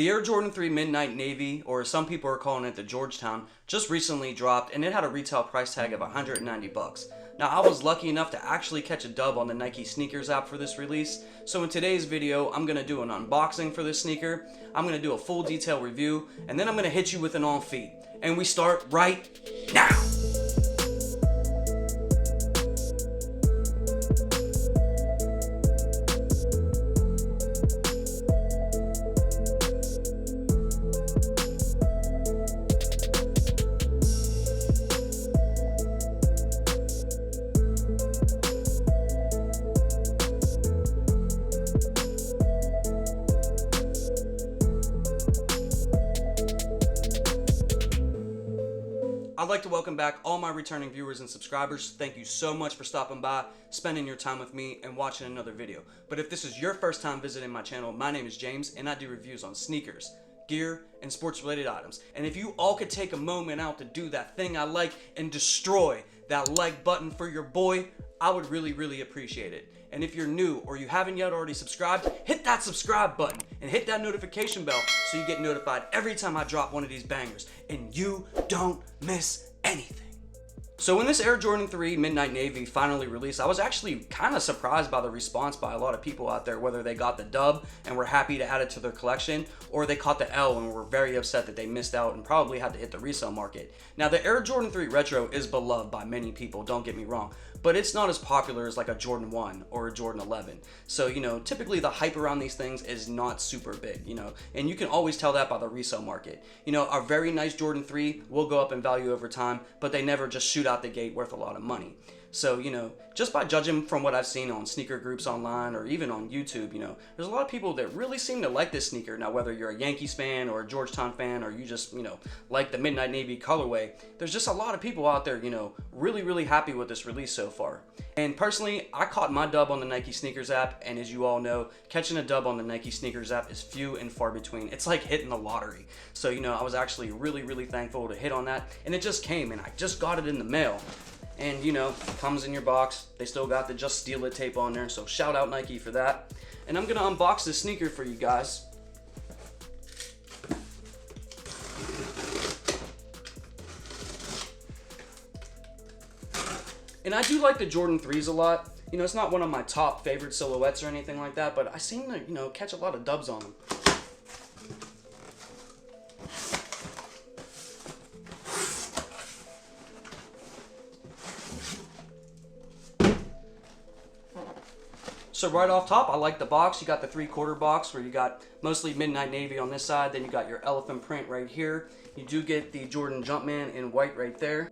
The Air Jordan 3 Midnight Navy, or some people are calling it the Georgetown, just recently dropped and it had a retail price tag of 190 bucks. Now I was lucky enough to actually catch a dub on the Nike sneakers app for this release, so in today's video I'm going to do an unboxing for this sneaker, I'm going to do a full detailed review, and then I'm going to hit you with an on feet. And we start right now! I'd like to welcome back all my returning viewers and subscribers. Thank you so much for stopping by, spending your time with me, and watching another video. But if this is your first time visiting my channel, my name is James, and I do reviews on sneakers, gear, and sports-related items. And if you all could take a moment out to do that thing I like and destroy that like button for your boy, I would really appreciate it. And if you're new or you haven't yet already subscribed, hit that subscribe button and hit that notification bell so you get notified every time I drop one of these bangers and you don't miss anything. So when this Air Jordan 3 Midnight Navy finally released, I was actually kind of surprised by the response by a lot of people out there, whether they got the dub and were happy to add it to their collection, or they caught the L and were very upset that they missed out and probably had to hit the resale market. Now the Air Jordan 3 Retro is beloved by many people, don't get me wrong, but it's not as popular as like a Jordan 1 or a Jordan 11. So, you know, typically the hype around these things is not super big, you know, and you can always tell that by the resale market. You know, a very nice Jordan 3 will go up in value over time, but they never just shoot out the gate worth a lot of money. So, you know, just by judging from what I've seen on sneaker groups online or even on YouTube, you know, there's a lot of people that really seem to like this sneaker. Now, whether you're a Yankees fan or a Georgetown fan, or you just, you know, like the Midnight Navy colorway, there's just a lot of people out there, you know, really happy with this release so far. And personally, I caught my dub on the Nike sneakers app, and as you all know, catching a dub on the Nike sneakers app is few and far between. It's like hitting the lottery. So, you know, I was actually really thankful to hit on that, and it just came, and I just got it in the mail. And, you know, it comes in your box. They still got the Just Steal It tape on there, so shout out Nike for that. And I'm gonna unbox this sneaker for you guys. And I do like the Jordan 3s a lot. You know, it's not one of my top favorite silhouettes or anything like that, but I seem to, you know, catch a lot of dubs on them. So right off top, I like the box. You got the 3/4 box where you got mostly Midnight Navy on this side. Then you got your elephant print right here. You do get the Jordan Jumpman in white right there.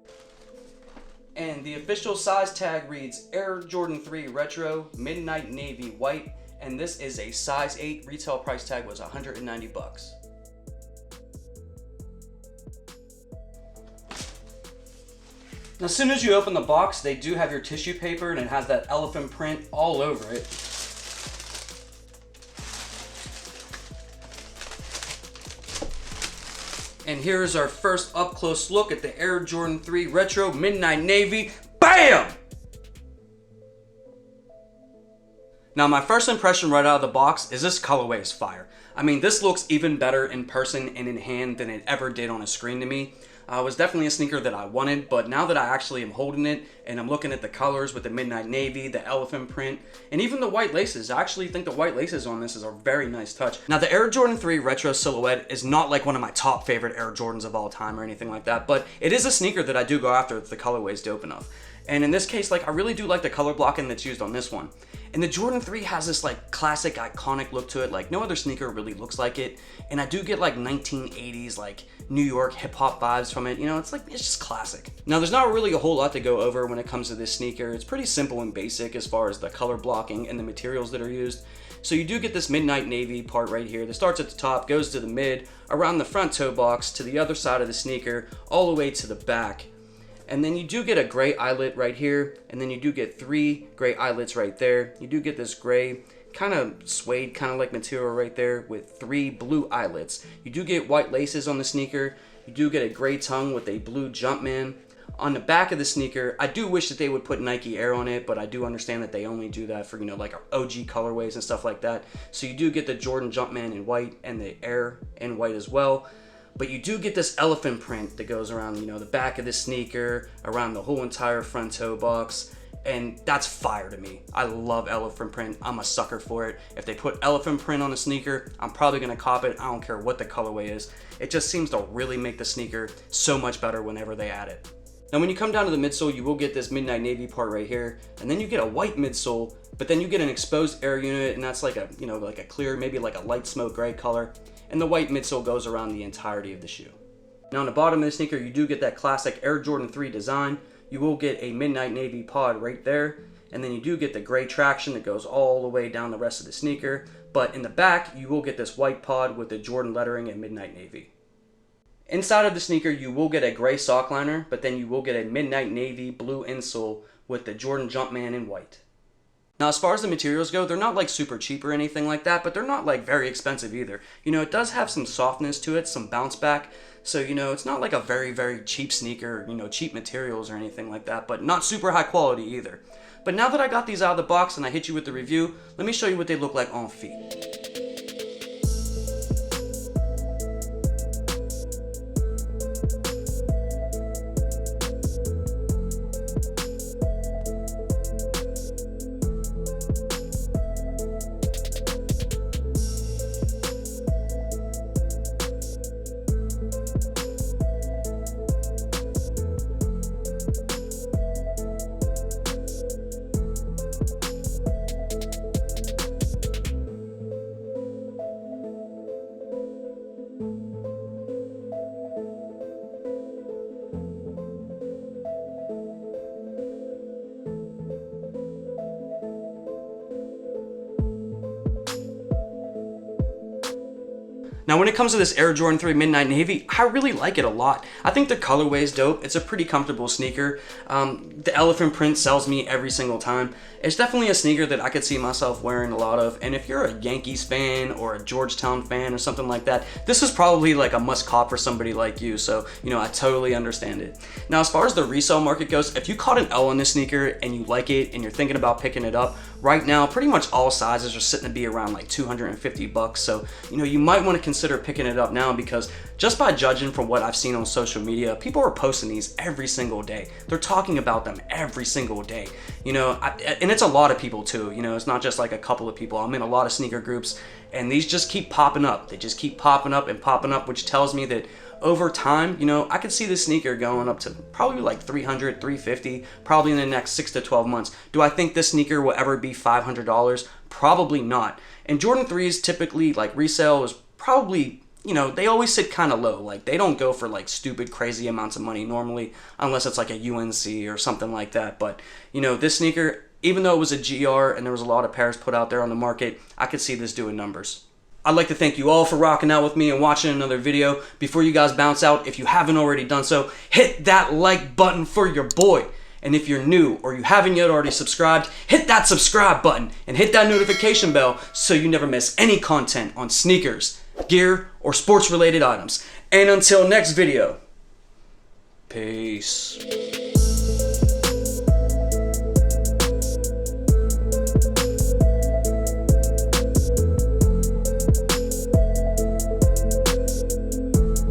And the official size tag reads Air Jordan 3 Retro Midnight Navy White. And this is a size 8. Retail price tag was 190 bucks. Now, as soon as you open the box, they do have your tissue paper, and it has that elephant print all over it. And here's our first up-close look at the Air Jordan 3 Retro Midnight Navy. BAM! Now, my first impression right out of the box is this colorway is fire. I mean, this looks even better in person and in hand than it ever did on a screen to me. It was definitely a sneaker that I wanted, but now that I actually am holding it and I'm looking at the colors with the Midnight Navy, the elephant print, and even the white laces, I actually think the white laces on this is a very nice touch. Now, the Air Jordan 3 Retro silhouette is not like one of my top favorite Air Jordans of all time or anything like that, but it is a sneaker that I do go after if the colorway is dope enough. And in this case, like, I really do like the color blocking that's used on this one. And the Jordan 3 has this like classic iconic look to it, like no other sneaker really looks like it. And I do get like 1980s like New York hip hop vibes from it. You know, it's just classic. Now there's not really a whole lot to go over when it comes to this sneaker. It's pretty simple and basic as far as the color blocking and the materials that are used. So you do get this Midnight Navy part right here that starts at the top, goes to the mid, around the front toe box, to the other side of the sneaker, all the way to the back. And then you do get a gray eyelet right here, and then you do get 3 gray eyelets right there. You do get this gray kind of suede kind of like material right there with 3 blue eyelets. You do get white laces on the sneaker. You do get a gray tongue with a blue Jumpman. On the back of the sneaker, I do wish that they would put Nike Air on it, but I do understand that they only do that for, like OG colorways and stuff like that. So you do get the Jordan Jumpman in white and the Air in white as well. But you do get this elephant print that goes around, the back of the sneaker, around the whole entire front toe box. And that's fire to me. I love elephant print. I'm a sucker for it. If they put elephant print on a sneaker, I'm probably gonna cop it. I don't care what the colorway is. It just seems to really make the sneaker so much better whenever they add it. Now when you come down to the midsole, you will get this midnight navy part right here, and then you get a white midsole, but then you get an exposed air unit, and that's like a, like a clear, maybe like a light smoke gray color, and the white midsole goes around the entirety of the shoe. Now on the bottom of the sneaker, you do get that classic Air Jordan 3 design. You will get a midnight navy pod right there, and then you do get the gray traction that goes all the way down the rest of the sneaker, but in the back, you will get this white pod with the Jordan lettering and midnight navy. Inside of the sneaker, you will get a gray sock liner, but then you will get a midnight navy blue insole with the Jordan Jumpman in white. Now, as far as the materials go, they're not like super cheap or anything like that, but they're not like very expensive either. It does have some softness to it, some bounce back. So, it's not like a very, very cheap sneaker, cheap materials or anything like that, but not super high quality either. But now that I got these out of the box and I hit you with the review, let me show you what they look like on feet. Now when it comes to this Air Jordan 3 Midnight Navy, I really like it a lot. I think the colorway is dope. It's a pretty comfortable sneaker. The elephant print sells me every single time. It's definitely a sneaker that I could see myself wearing a lot of, and if you're a Yankees fan or a Georgetown fan or something like that, this is probably like a must cop for somebody like you, so I totally understand it. Now as far as the resale market goes, if you caught an L on this sneaker and you like it and you're thinking about picking it up, right now pretty much all sizes are sitting to be around like $250, so you might want to consider picking it up now, because just by judging from what I've seen on social media, people are posting these every single day. They're talking about them every single day, and it's a lot of people too. It's not just like a couple of people. I'm in a lot of sneaker groups, and these just keep popping up. They just keep popping up and popping up, which tells me that over time, I could see this sneaker going up to probably like $300, $350, probably in the next 6 to 12 months. Do I think this sneaker will ever be $500? Probably not. And Jordan 3s typically, like, resale is probably, they always sit kind of low. Like, they don't go for like stupid crazy amounts of money normally, unless it's like a UNC or something like that. But this sneaker, even though it was a GR and there was a lot of pairs put out there on the market, I could see this doing numbers. I'd like to thank you all for rocking out with me and watching another video. Before you guys bounce out, if you haven't already done so, hit that like button for your boy. And if you're new or you haven't yet already subscribed, hit that subscribe button and hit that notification bell so you never miss any content on sneakers, gear, or sports related items. And until next video, peace.